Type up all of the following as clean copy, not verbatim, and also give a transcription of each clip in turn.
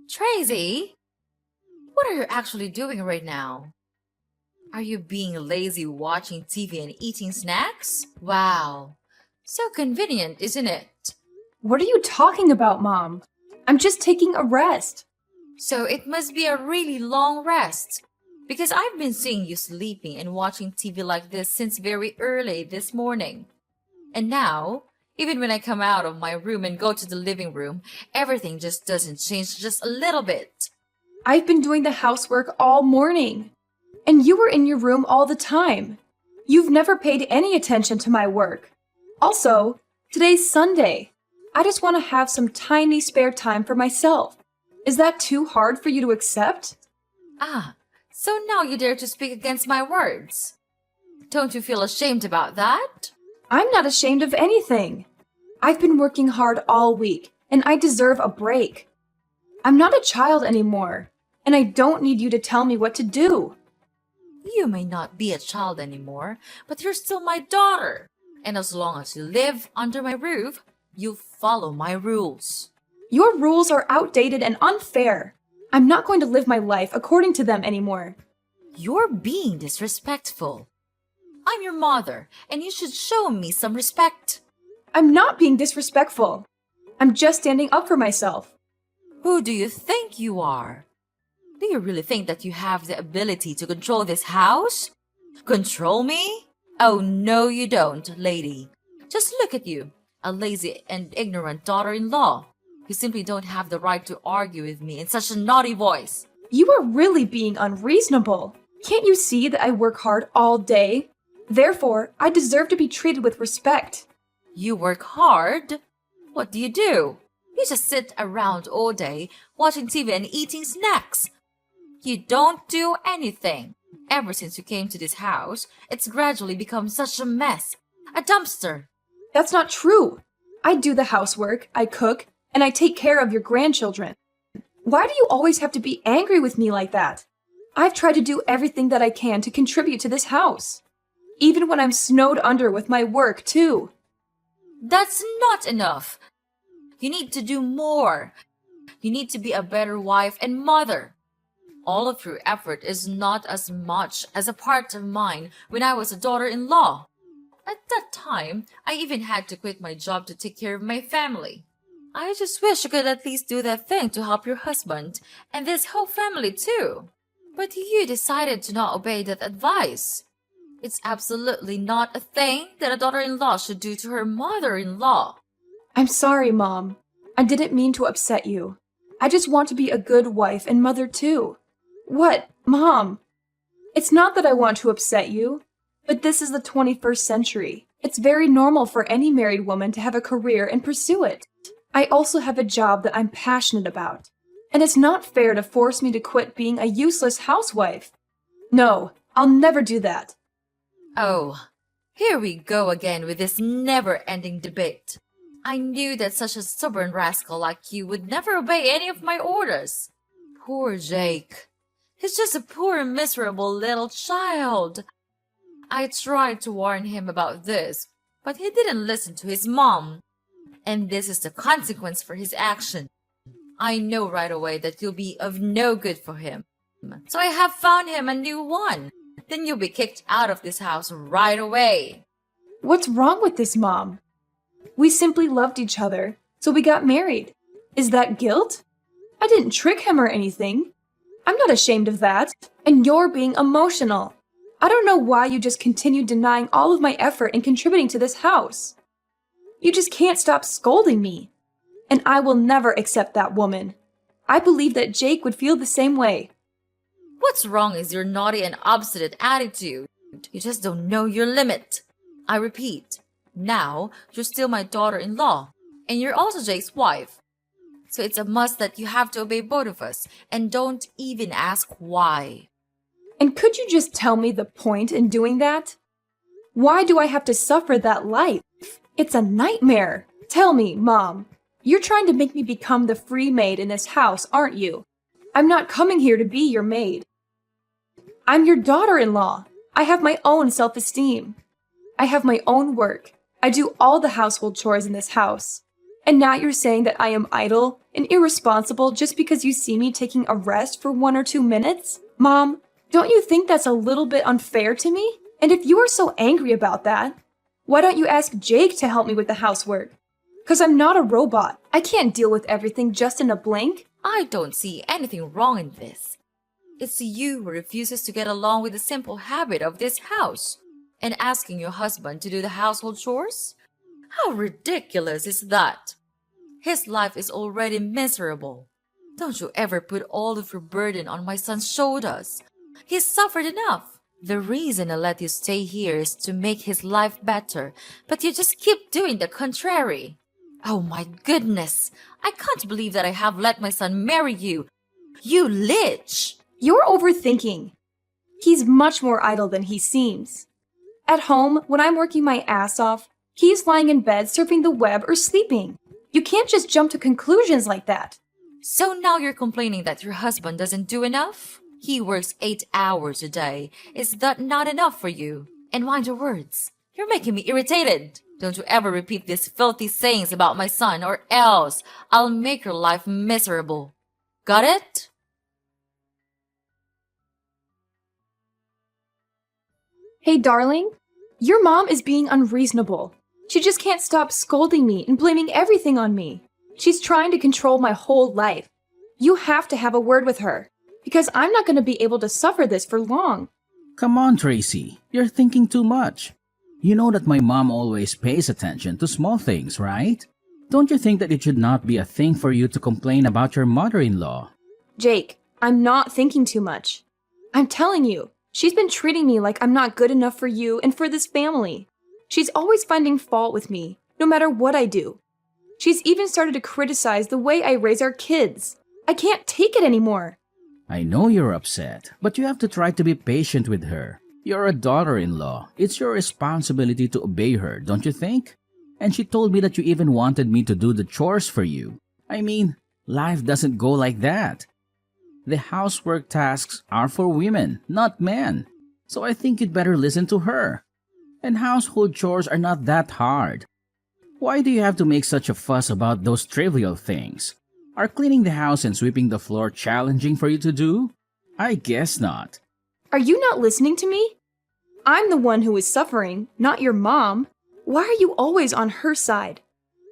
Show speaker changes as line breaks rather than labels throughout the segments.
Tracy, what are you actually doing right now? Are you being lazy watching TV and eating snacks? Wow, so convenient, isn't it?
What are you talking about, Mom? I'm just taking a rest.
So it must be a really long rest. Because I've been seeing you sleeping and watching TV like this since very early this morning. And now, even when I come out of my room and go to the living room, everything just doesn't change just a little bit.
I've been doing the housework all morning. And you were in your room all the time. You've never paid any attention to my work. Also, today's Sunday. I just want to have some tiny spare time for myself. Is that too hard for you to accept?
Ah, so now you dare to speak against my words. Don't you feel ashamed about that?
I'm not ashamed of anything. I've been working hard all week, and I deserve a break. I'm not a child anymore, and I don't need you to tell me what to do.
You may not be a child anymore, but you're still my daughter. And as long as you live under my roof, you follow my rules.
Your rules are outdated and unfair. I'm not going to live my life according to them anymore.
You're being disrespectful. I'm your mother, and you should show me some respect.
I'm not being disrespectful. I'm just standing up for myself.
Who do you think you are? Do you really think that you have the ability to control this house? Control me? Oh, no, you don't, lady. Just look at you, a lazy and ignorant daughter-in-law. You simply don't have the right to argue with me in such a naughty voice.
You are really being unreasonable. Can't you see that I work hard all day? Therefore, I deserve to be treated with respect.
You work hard? What do? You just sit around all day watching TV and eating snacks. You don't do anything. Ever since you came to this house, it's gradually become such a mess. A dumpster.
That's not true. I do the housework, I cook, and I take care of your grandchildren. Why do you always have to be angry with me like that? I've tried to do everything that I can to contribute to this house. Even when I'm snowed under with my work, too.
That's not enough. You need to do more. You need to be a better wife and mother. All of your effort is not as much as a part of mine when I was a daughter-in-law. At that time, I even had to quit my job to take care of my family. I just wish you could at least do that thing to help your husband and this whole family too. But you decided to not obey that advice. It's absolutely not a thing that a daughter-in-law should do to her mother-in-law.
I'm sorry, Mom. I didn't mean to upset you. I just want to be a good wife and mother too. What, Mom? It's not that I want to upset you, but this is the 21st century. It's very normal for any married woman to have a career and pursue it. I also have a job that I'm passionate about, and it's not fair to force me to quit being a useless housewife. No, I'll never do that.
Oh, here we go again with this never-ending debate. I knew that such a stubborn rascal like you would never obey any of my orders. Poor Jake. He's just a poor, miserable little child. I tried to warn him about this, but he didn't listen to his mom. And this is the consequence for his action. I know right away that you'll be of no good for him. So I have found him a new one. Then you'll be kicked out of this house right away.
What's wrong with this, Mom? We simply loved each other, so we got married. Is that guilt? I didn't trick him or anything. I'm not ashamed of that. And you're being emotional. I don't know why you just continue denying all of my effort in contributing to this house. You just can't stop scolding me. And I will never accept that woman. I believe that Jake would feel the same way.
What's wrong is your naughty and obstinate attitude. You just don't know your limit. I repeat, now you're still my daughter-in-law, and you're also Jake's wife. So it's a must that you have to obey both of us, and don't even ask why.
And could you just tell me the point in doing that? Why do I have to suffer that life? It's a nightmare. Tell me, Mom. You're trying to make me become the free maid in this house, aren't you? I'm not coming here to be your maid. I'm your daughter-in-law. I have my own self-esteem. I have my own work. I do all the household chores in this house. And now you're saying that I am idle, and irresponsible just because you see me taking a rest for 1 or 2 minutes? Mom, don't you think that's a little bit unfair to me? And if you are so angry about that, why don't you ask Jake to help me with the housework? Because I'm not a robot. I can't deal with everything just in a blink.
I don't see anything wrong in this. It's you who refuses to get along with the simple habit of this house and asking your husband to do the household chores? How ridiculous is that? His life is already miserable. Don't you ever put all of your burden on my son's shoulders. He's suffered enough. The reason I let you stay here is to make his life better, but you just keep doing the contrary. Oh my goodness! I can't believe that I have let my son marry you. You lich!
You're overthinking. He's much more idle than he seems. At home, when I'm working my ass off, he's lying in bed surfing the web or sleeping. You can't just jump to conclusions like that.
So now you're complaining that your husband doesn't do enough? He works 8 hours a day. Is that not enough for you? And mind your words. You're making me irritated. Don't you ever repeat these filthy sayings about my son, or else I'll make your life miserable. Got it?
Hey, darling, your mom is being unreasonable. She just can't stop scolding me and blaming everything on me. She's trying to control my whole life. You have to have a word with her, because I'm not going to be able to suffer this for long.
Come on, Tracy. You're thinking too much. You know that my mom always pays attention to small things, right? Don't you think that it should not be a thing for you to complain about your mother-in-law?
Jake, I'm not thinking too much. I'm telling you, she's been treating me like I'm not good enough for you and for this family. She's always finding fault with me, no matter what I do. She's even started to criticize the way I raise our kids. I can't take it anymore.
I know you're upset, but you have to try to be patient with her. You're a daughter-in-law. It's your responsibility to obey her, don't you think? And she told me that you even wanted me to do the chores for you. I mean, life doesn't go like that. The housework tasks are for women, not men. So I think you'd better listen to her. And household chores are not that hard. Why do you have to make such a fuss about those trivial things? Are cleaning the house and sweeping the floor challenging for you to do? I guess not.
Are you not listening to me? I'm the one who is suffering, not your mom. Why are you always on her side?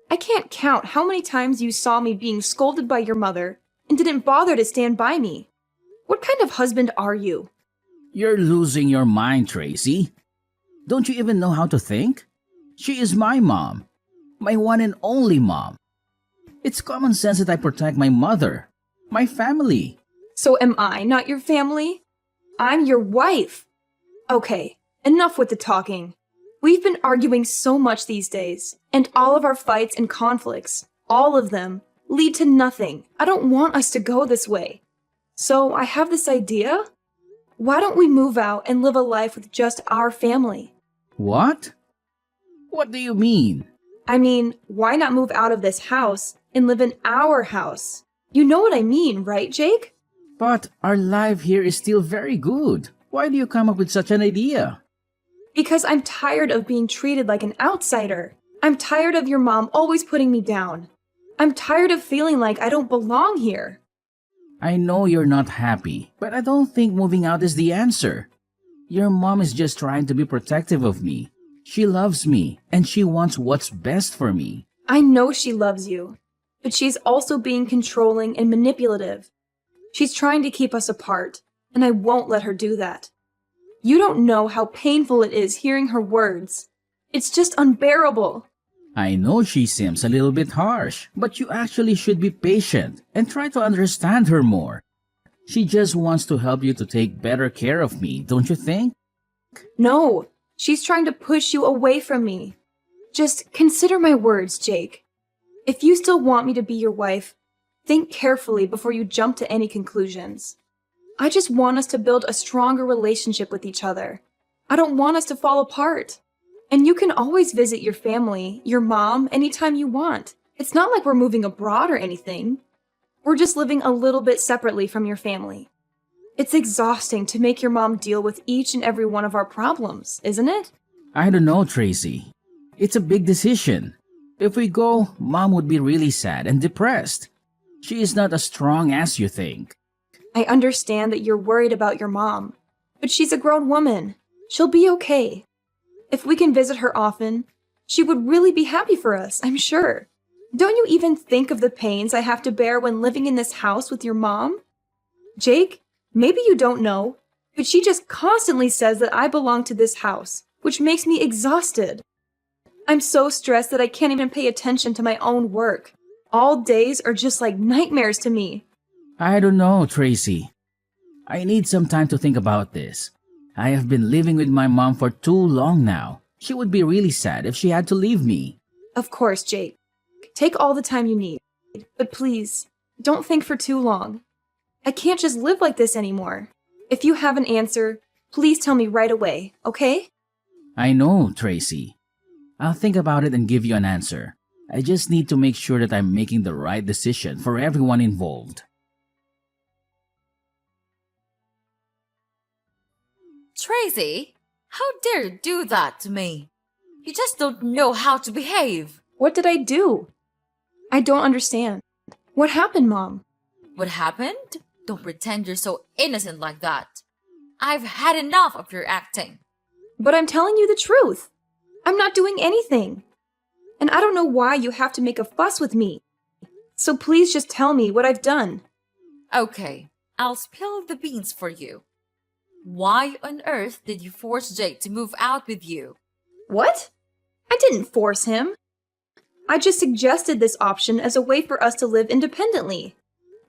I can't count how many times you saw me being scolded by your mother and didn't bother to stand by me. What kind of husband are you?
You're losing your mind, Tracy. Don't you even know how to think? She is my mom. My one and only mom. It's common sense that I protect my mother, my family.
So am I not your family? I'm your wife. Okay, enough with the talking. We've been arguing so much these days, and all of our fights and conflicts, all of them, lead to nothing. I don't want us to go this way. So I have this idea. Why don't we move out and live a life with just our family?
What? What do you mean?
I mean, why not move out of this house and live in our house? You know what I mean, right, Jake?
But our life here is still very good. Why do you come up with such an idea?
Because I'm tired of being treated like an outsider. I'm tired of your mom always putting me down. I'm tired of feeling like I don't belong here.
I know you're not happy, but I don't think moving out is the answer. Your mom is just trying to be protective of me. She loves me, and she wants what's best for me.
I know she loves you, but she's also being controlling and manipulative. She's trying to keep us apart, and I won't let her do that. You don't know how painful it is hearing her words. It's just unbearable.
I know she seems a little bit harsh, but you actually should be patient and try to understand her more. She just wants to help you to take better care of me, don't you think?
No, she's trying to push you away from me. Just consider my words, Jake. If you still want me to be your wife, think carefully before you jump to any conclusions. I just want us to build a stronger relationship with each other. I don't want us to fall apart. And you can always visit your family, your mom, anytime you want. It's not like we're moving abroad or anything. We're just living a little bit separately from your family. It's exhausting to make your mom deal with each and every one of our problems, isn't it?
I don't know, Tracy. It's a big decision. If we go, Mom would be really sad and depressed. She is not as strong as you think.
I understand that you're worried about your mom, but she's a grown woman. She'll be okay. If we can visit her often, she would really be happy for us, I'm sure. Don't you even think of the pains I have to bear when living in this house with your mom? Jake, maybe you don't know, but she just constantly says that I belong to this house, which makes me exhausted. I'm so stressed that I can't even pay attention to my own work. All days are just like nightmares to me.
I don't know, Tracy. I need some time to think about this. I have been living with my mom for too long now. She would be really sad if she had to leave me.
Of course, Jake. Take all the time you need, but please, don't think for too long. I can't just live like this anymore. If you have an answer, please tell me right away, okay?
I know, Tracy. I'll think about it and give you an answer. I just need to make sure that I'm making the right decision for everyone involved.
Tracy, how dare you do that to me? You just don't know how to behave.
What did I do? I don't understand. What happened, Mom?
What happened? Don't pretend you're so innocent like that. I've had enough of your acting.
But I'm telling you the truth. I'm not doing anything. And I don't know why you have to make a fuss with me. So please just tell me what I've done.
Okay, I'll spill the beans for you. Why on earth did you force Jake to move out with you?
What? I didn't force him. I just suggested this option as a way for us to live independently.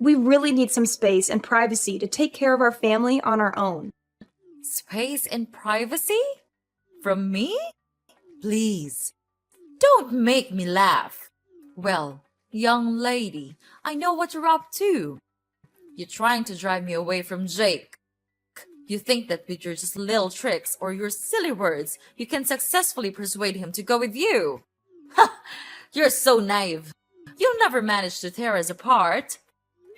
We really need some space and privacy to take care of our family on our own.
Space and privacy? From me? Please, don't make me laugh. Well, young lady, I know what you're up to. You're trying to drive me away from Jake. You think that with your just little tricks or your silly words, you can successfully persuade him to go with you. Ha! You're so naive. You'll never manage to tear us apart.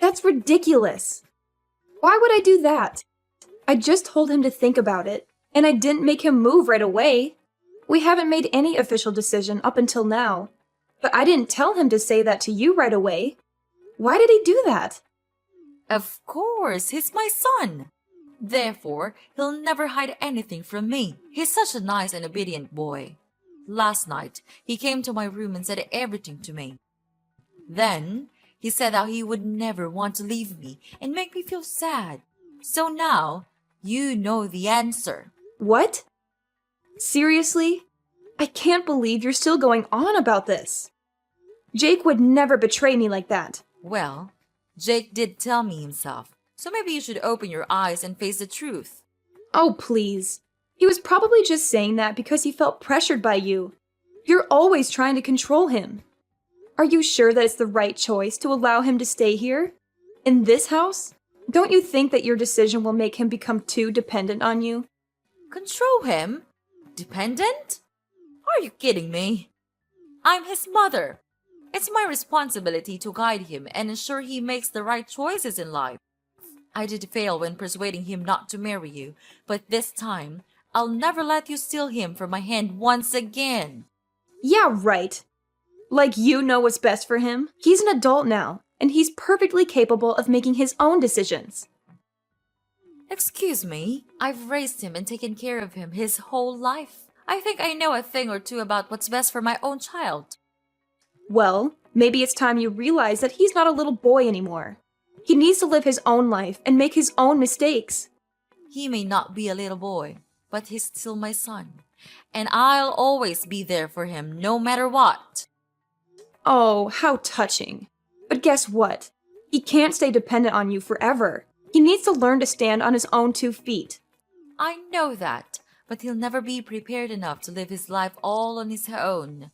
That's ridiculous. Why would I do that? I just told him to think about it, and I didn't make him move right away. We haven't made any official decision up until now, but I didn't tell him to say that to you right away. Why did he do that?
Of course, he's my son. Therefore, he'll never hide anything from me. He's such a nice and obedient boy. Last night, he came to my room and said everything to me. Then, he said how he would never want to leave me and make me feel sad. So now, you know the answer.
What? Seriously? I can't believe you're still going on about this. Jake would never betray me like that.
Well, Jake did tell me himself, so maybe you should open your eyes and face the truth.
Oh, please. He was probably just saying that because he felt pressured by you. You're always trying to control him. Are you sure that it's the right choice to allow him to stay here? In this house? Don't you think that your decision will make him become too dependent on you?
Control him? Dependent? Are you kidding me? I'm his mother. It's my responsibility to guide him and ensure he makes the right choices in life. I did fail when persuading him not to marry you, but this time, I'll never let you steal him from my hand once again.
Yeah, right. Like you know what's best for him. He's an adult now, and he's perfectly capable of making his own decisions.
Excuse me, I've raised him and taken care of him his whole life. I think I know a thing or two about what's best for my own child.
Well, maybe it's time you realize that he's not a little boy anymore. He needs to live his own life and make his own mistakes.
He may not be a little boy, but he's still my son. And I'll always be there for him, no matter what.
Oh, how touching. But guess what? He can't stay dependent on you forever. He needs to learn to stand on his own 2 feet.
I know that, but he'll never be prepared enough to live his life all on his own.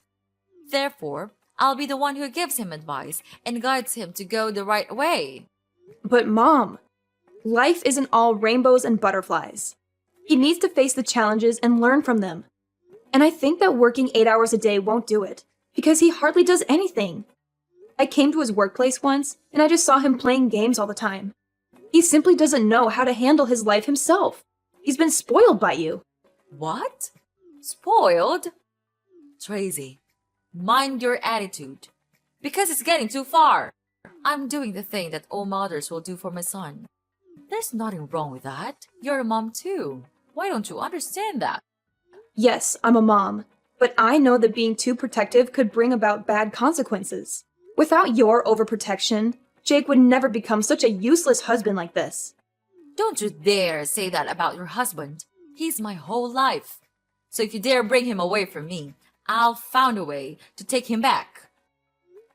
Therefore, I'll be the one who gives him advice and guides him to go the right way.
But Mom, life isn't all rainbows and butterflies. He needs to face the challenges and learn from them. And I think that working 8 hours a day won't do it, because he hardly does anything. I came to his workplace once, and I just saw him playing games all the time. He simply doesn't know how to handle his life himself. He's been spoiled by you.
What? Spoiled? Tracy, mind your attitude, because it's getting too far. I'm doing the thing that all mothers will do for my son. There's nothing wrong with that. You're a mom too. Why don't you understand that?
Yes, I'm a mom, but I know that being too protective could bring about bad consequences. Without your overprotection, Jake would never become such a useless husband like this.
Don't you dare say that about your husband. He's my whole life. So if you dare bring him away from me, I'll find a way to take him back.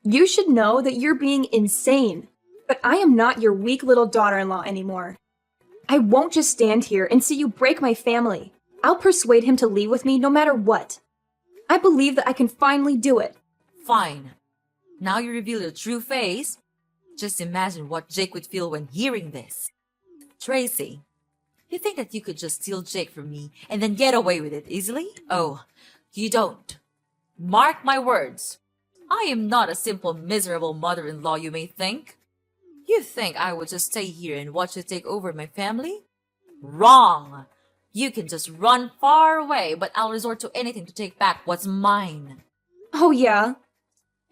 You should know that you're being insane, but I am not your weak little daughter-in-law anymore. I won't just stand here and see you break my family. I'll persuade him to leave with me no matter what. I believe that I can finally do it.
Fine. Now you reveal your true face. Just imagine what Jake would feel when hearing this. Tracy, you think that you could just steal Jake from me and then get away with it easily? Oh, you don't. Mark my words. I am not a simple, miserable mother-in-law you may think. You think I would just stay here and watch you take over my family? Wrong! You can just run far away, but I'll resort to anything to take back what's mine.
Oh yeah?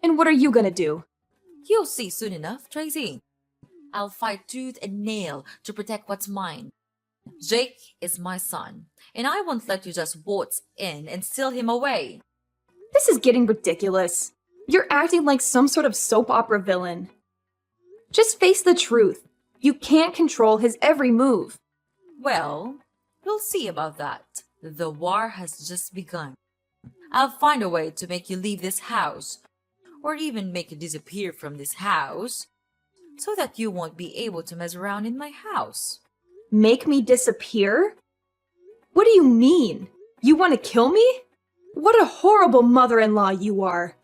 And what are you gonna do?
You'll see soon enough, Tracy. I'll fight tooth and nail to protect what's mine. Jake is my son, and I won't let you just waltz in and steal him away.
This is getting ridiculous. You're acting like some sort of soap opera villain. Just face the truth. You can't control his every move.
Well, we'll see about that. The war has just begun. I'll find a way to make you leave this house, or even make you disappear from this house, so that you won't be able to mess around in my house.
Make me disappear? What do you mean? You want to kill me? What a horrible mother-in-law you are.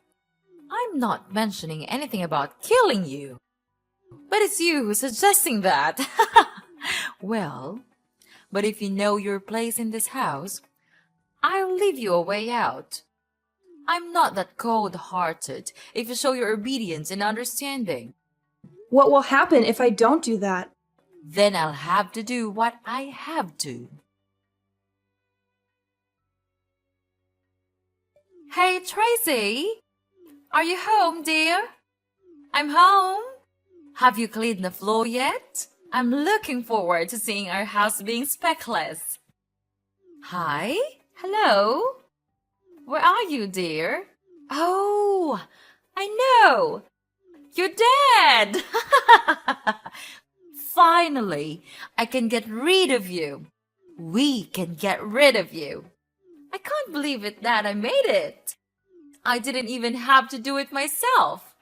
I'm not mentioning anything about killing you. But it's you who's suggesting that. Well, but if you know your place in this house, I'll leave you a way out. I'm not that cold-hearted if you show your obedience and understanding.
What will happen if I don't do that?
Then I'll have to do what I have to. Hey, Tracy! Are you home, dear? I'm home. Have you cleaned the floor yet? I'm looking forward to seeing our house being speckless. Hi? Hello? Where are you, dear? Oh, I know. You're dead. Finally, I can get rid of you. We can get rid of you. I can't believe it that I made it. I didn't even have to do it myself.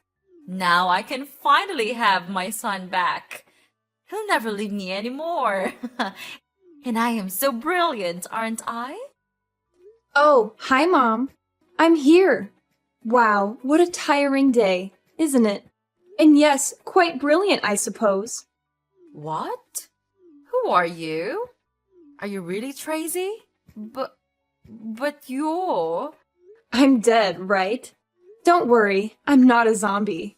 Now I can finally have my son back. He'll never leave me anymore. And I am so brilliant, aren't I?
Oh, hi, Mom. I'm here. Wow, what a tiring day, isn't it? And yes, quite brilliant, I suppose.
What? Who are you? Are you really Tracy? But you're...
I'm dead, right? Don't worry, I'm not a zombie.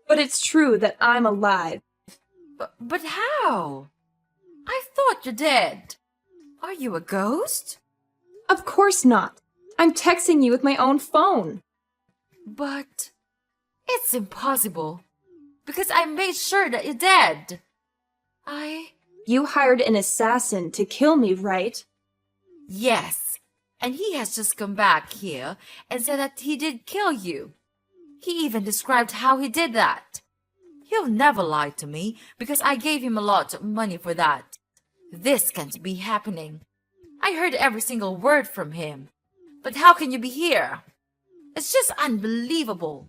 But it's true that I'm alive.
But how? I thought you're dead. Are you a ghost?
Of course not. I'm texting you with my own phone.
But it's impossible. Because I made sure that you're dead.
You hired an assassin to kill me, right?
Yes. And he has just come back here and said that he did kill you. He even described how he did that. He'll never lie to me because I gave him a lot of money for that. This can't be happening. I heard every single word from him. But how can you be here? It's just unbelievable.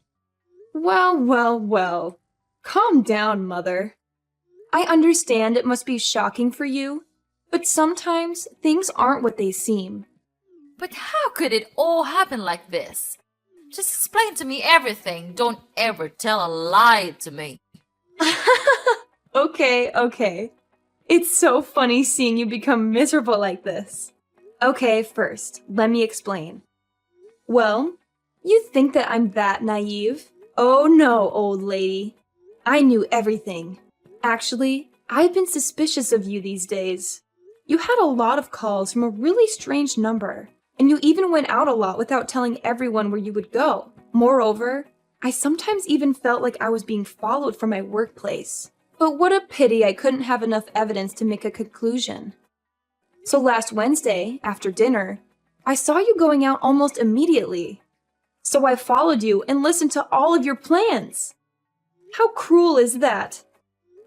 Well, well, well. Calm down, Mother. I understand it must be shocking for you, but sometimes things aren't what they seem.
But how could it all happen like this? Just explain to me everything. Don't ever tell a lie to me.
Okay. It's so funny seeing you become miserable like this. Okay, first, let me explain. Well, you think that I'm that naive? Oh no, old lady. I knew everything. Actually, I've been suspicious of you these days. You had a lot of calls from a really strange number, and you even went out a lot without telling everyone where you would go. Moreover, I sometimes even felt like I was being followed from my workplace. But what a pity I couldn't have enough evidence to make a conclusion. So last Wednesday, after dinner, I saw you going out almost immediately. So I followed you and listened to all of your plans. How cruel is that?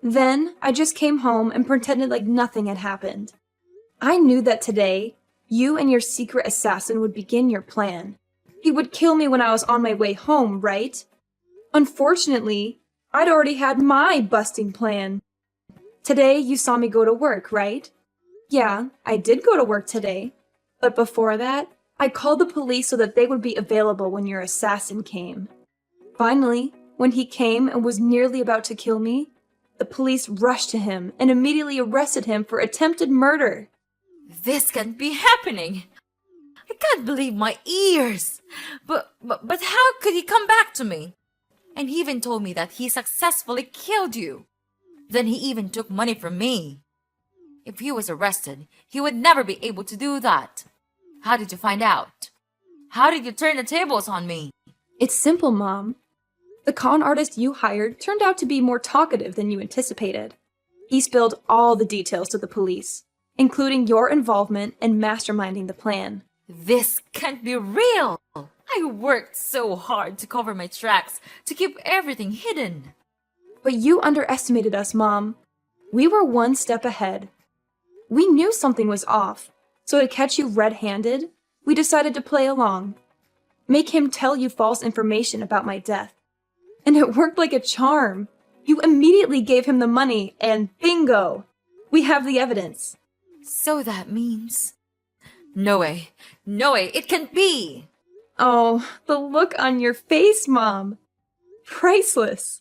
Then I just came home and pretended like nothing had happened. I knew that today, you and your secret assassin would begin your plan. He would kill me when I was on my way home, right? Unfortunately, I'd already had my busting plan. Today, you saw me go to work, right? Yeah, I did go to work today. But before that, I called the police so that they would be available when your assassin came. Finally, when he came and was nearly about to kill me, the police rushed to him and immediately arrested him for attempted murder.
This can't be happening. I can't believe my ears. But how could he come back to me? And he even told me that he successfully killed you. Then he even took money from me. If he was arrested, he would never be able to do that. How did you find out? How did you turn the tables on me?
It's simple, Mom. The con artist you hired turned out to be more talkative than you anticipated. He spilled all the details to the police, including your involvement in masterminding the plan.
This can't be real. I worked so hard to cover my tracks, to keep everything hidden.
But you underestimated us, Mom. We were one step ahead. We knew something was off, so to catch you red-handed, we decided to play along. Make him tell you false information about my death. And it worked like a charm. You immediately gave him the money, and bingo! We have the evidence.
So that means... No way, it can't be!
Oh, the look on your face, Mom. Priceless.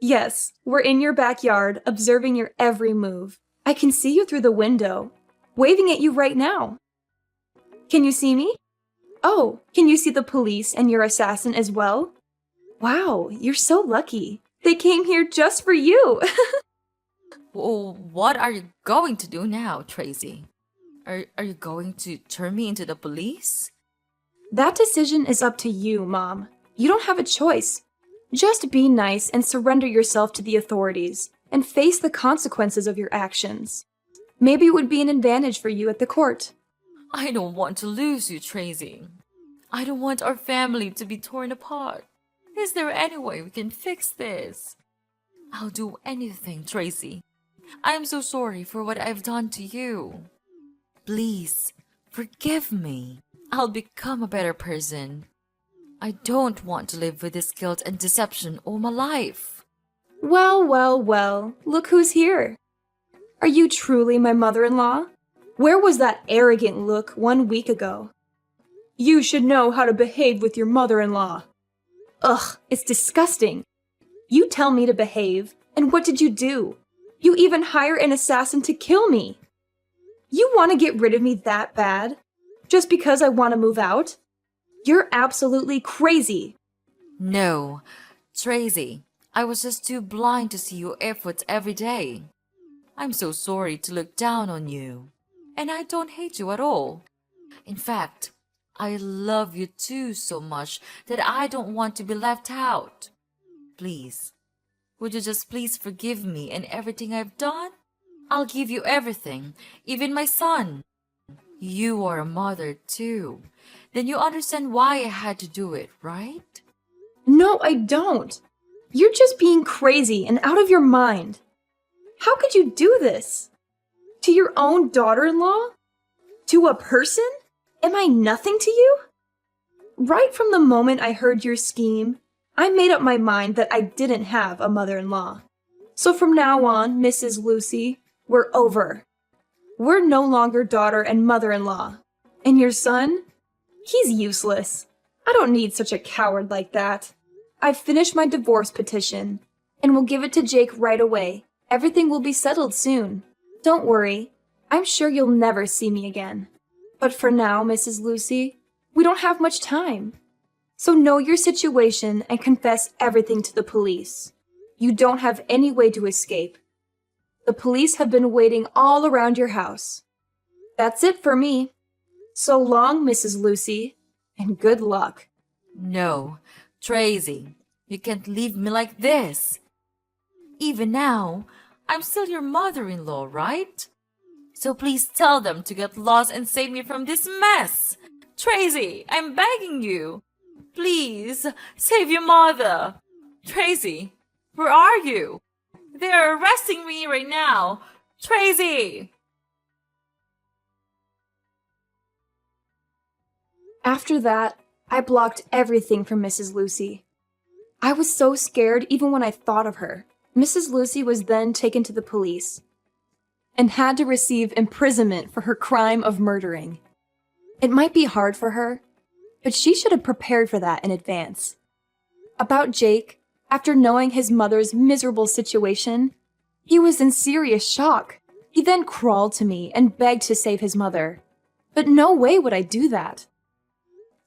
Yes, we're in your backyard, observing your every move. I can see you through the window, waving at you right now. Can you see me? Oh, can you see the police and your assassin as well? Wow, you're so lucky. They came here just for you.
Well, what are you going to do now, Tracy? Are you going to turn me into the police?
That decision is up to you, Mom. You don't have a choice. Just be nice and surrender yourself to the authorities and face the consequences of your actions. Maybe it would be an advantage for you at the court.
I don't want to lose you, Tracy. I don't want our family to be torn apart. Is there any way we can fix this? I'll do anything, Tracy. I'm so sorry for what I've done to you. Please, forgive me. I'll become a better person. I don't want to live with this guilt and deception all my life.
Well, look who's here. Are you truly my mother-in-law? Where was that arrogant look 1 week ago? You should know how to behave with your mother-in-law. Ugh, it's disgusting. You tell me to behave, and what did you do? You even hire an assassin to kill me. You want to get rid of me that bad? Just because I want to move out? You're absolutely crazy.
No, Tracy, I was just too blind to see your efforts every day. I'm so sorry to look down on you. And I don't hate you at all. In fact, I love you too so much that I don't want to be left out. Please, would you just please forgive me and everything I've done? I'll give you everything, even my son. You are a mother too. Then you understand why I had to do it, right?
No, I don't. You're just being crazy and out of your mind. How could you do this? To your own daughter-in-law? To a person? Am I nothing to you? Right from the moment I heard your scheme, I made up my mind that I didn't have a mother-in-law. So from now on, Mrs. Lucy, we're over. We're no longer daughter and mother-in-law. And your son? He's useless. I don't need such a coward like that. I've finished my divorce petition, and we'll give it to Jake right away. Everything will be settled soon. Don't worry. I'm sure you'll never see me again. But for now, Mrs. Lucy, we don't have much time. So know your situation and confess everything to the police. You don't have any way to escape. The police have been waiting all around your house. That's it for me. So long, Mrs. Lucy, and good luck.
No, Tracy, You can't leave me like this. Even now, I'm still your mother-in-law, right? So please tell them to get lost and save me from this mess. Tracy, I'm begging you. Please, save your mother. Tracy, where are you? They are arresting me right now. Tracy!
After that, I blocked everything from Mrs. Lucy. I was so scared even when I thought of her. Mrs. Lucy was then taken to the police and had to receive imprisonment for her crime of murdering. It might be hard for her, but she should have prepared for that in advance. About Jake, after knowing his mother's miserable situation, he was in serious shock. He then crawled to me and begged to save his mother. But no way would I do that.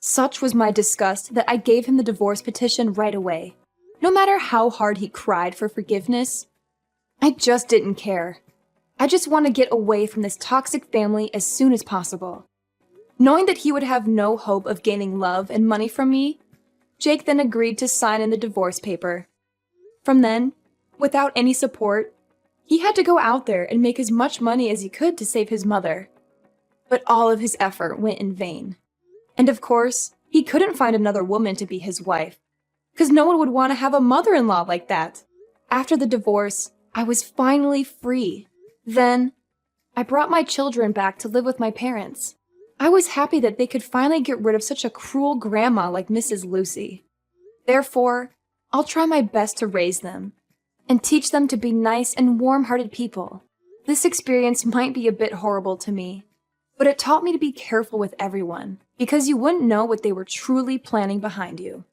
Such was my disgust that I gave him the divorce petition right away. No matter how hard he cried for forgiveness, I just didn't care. I just want to get away from this toxic family as soon as possible. Knowing that he would have no hope of gaining love and money from me, Jake then agreed to sign in the divorce paper. From then, without any support, he had to go out there and make as much money as he could to save his mother. But all of his effort went in vain. And of course, he couldn't find another woman to be his wife, because no one would want to have a mother-in-law like that. After the divorce, I was finally free. Then, I brought my children back to live with my parents. I was happy that they could finally get rid of such a cruel grandma like Mrs. Lucy. Therefore, I'll try my best to raise them and teach them to be nice and warm-hearted people. This experience might be a bit horrible to me, but it taught me to be careful with everyone, because you wouldn't know what they were truly planning behind you.